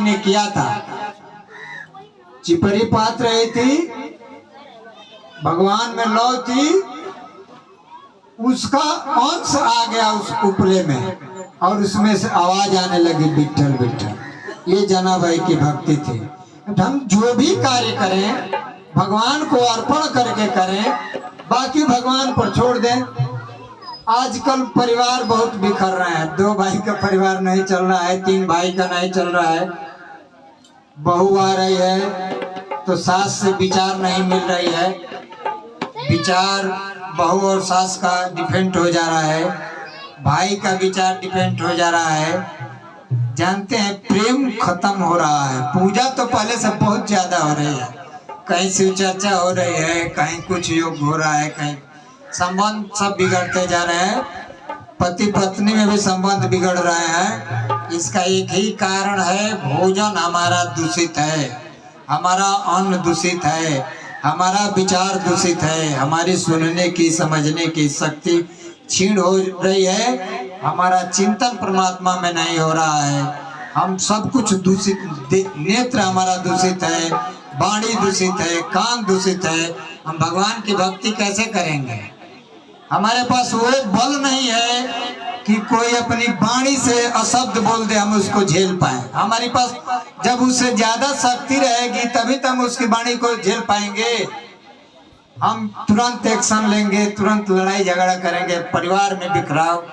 ने किया था। चिपरी पात रही थी, भगवान में लौ थी, उसका अंश आ गया उस उपले में और उसमें से आवाज आने लगी विट्ठल विट्ठल। ये जनाबाई की भक्ति थी। हम जो भी कार्य करें भगवान को अर्पण करके करें, बाकी भगवान पर छोड़ दें। आजकल परिवार बहुत बिखर रहे हैं, 2 भाई का परिवार नहीं चल रहा है, 3 भाई का नहीं चल रहा है। बहू आ रही है तो सास से विचार नहीं मिल रही है, विचार बहू और सास का डिफेंड हो जा रहा है, भाई का विचार डिफेंड हो जा रहा है। जानते हैं प्रेम खत्म हो रहा है। पूजा तो पहले से बहुत ज्यादा हो रही है, कहीं शिव चर्चा हो रही है, कहीं कुछ योग हो रहा है, कहीं संबंध सब बिगड़ते जा रहे हैं। पति पत्नी में भी संबंध बिगड़ रहे हैं। इसका एक ही कारण है, भोजन हमारा दूषित है, हमारा अन्न दूषित है, हमारा विचार दूषित है, हमारी सुनने की समझने की शक्ति क्षीण हो रही है, हमारा चिंतन परमात्मा में नहीं हो रहा है। हम सब कुछ दूषित, नेत्र हमारा दूषित है, वाणी दूषित है, कान दूषित है। हम भगवान की भक्ति कैसे करेंगे? हमारे पास वो बल नहीं है कि कोई अपनी वाणी से अशब्द बोल दे हम उसको झेल पाए। हमारे पास जब उससे ज्यादा शक्ति रहेगी तभी तो हम उसकी वाणी को झेल पाएंगे। हम तुरंत एक्शन लेंगे, तुरंत लड़ाई झगड़ा करेंगे, परिवार में बिखराव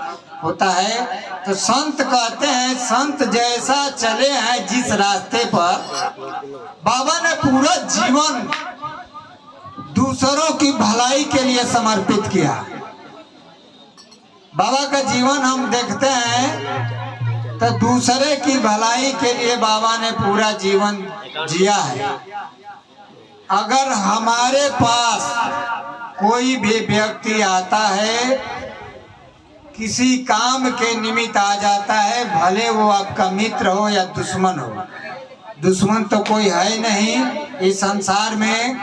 होता है। तो संत कहते हैं, संत जैसा चले हैं जिस रास्ते पर, बाबा ने पूरा जीवन दूसरों की भलाई के लिए समर्पित किया। बाबा का जीवन हम देखते हैं तो दूसरे की भलाई के लिए बाबा ने पूरा जीवन जिया है। अगर हमारे पास कोई भी व्यक्ति आता है, किसी काम के निमित्त आ जाता है, भले वो आपका मित्र हो या दुश्मन हो, दुश्मन तो कोई है नहीं इस संसार में,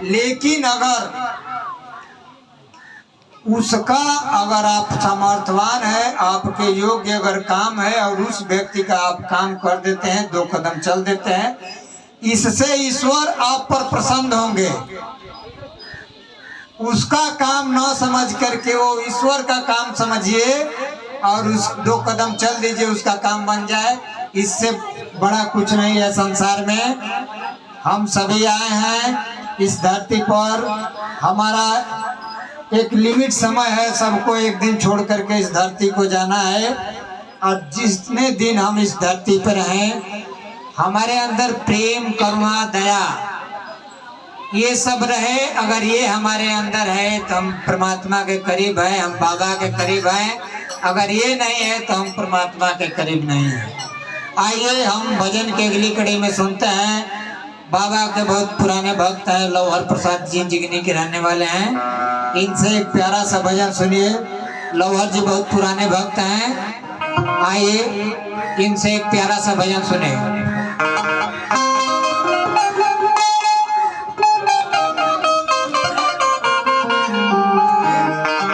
लेकिन अगर उसका अगर आप समर्थवान है, आपके योग्य अगर काम है और उस व्यक्ति का आप काम कर देते हैं, 2 कदम चल देते हैं, इससे ईश्वर आप पर प्रसन्न होंगे। उसका काम न समझ करके वो ईश्वर का काम समझिए और उस 2 कदम चल दीजिए, उसका काम बन जाए। इससे बड़ा कुछ नहीं है संसार में। हम सभी आए हैं इस धरती पर, हमारा एक लिमिट समय है, सबको एक दिन छोड़ करके इस धरती को जाना है। और जितने दिन हम इस धरती पर हैं, हमारे अंदर प्रेम, करुणा, दया ये सब रहे। अगर ये हमारे अंदर है तो हम परमात्मा के करीब हैं, हम बाबा के करीब हैं। अगर ये नहीं है तो हम परमात्मा के करीब नहीं हैं। आइए हम भजन के अगली कड़ी में सुनते हैं। बाबा के बहुत पुराने भक्त हैं, लौहर प्रसाद जी जिगनी के रहने वाले हैं। इनसे एक प्यारा सा भजन सुनिए। लौहर जी बहुत पुराने भक्त हैं, आइए इनसे एक प्यारा सा भजन सुनिए।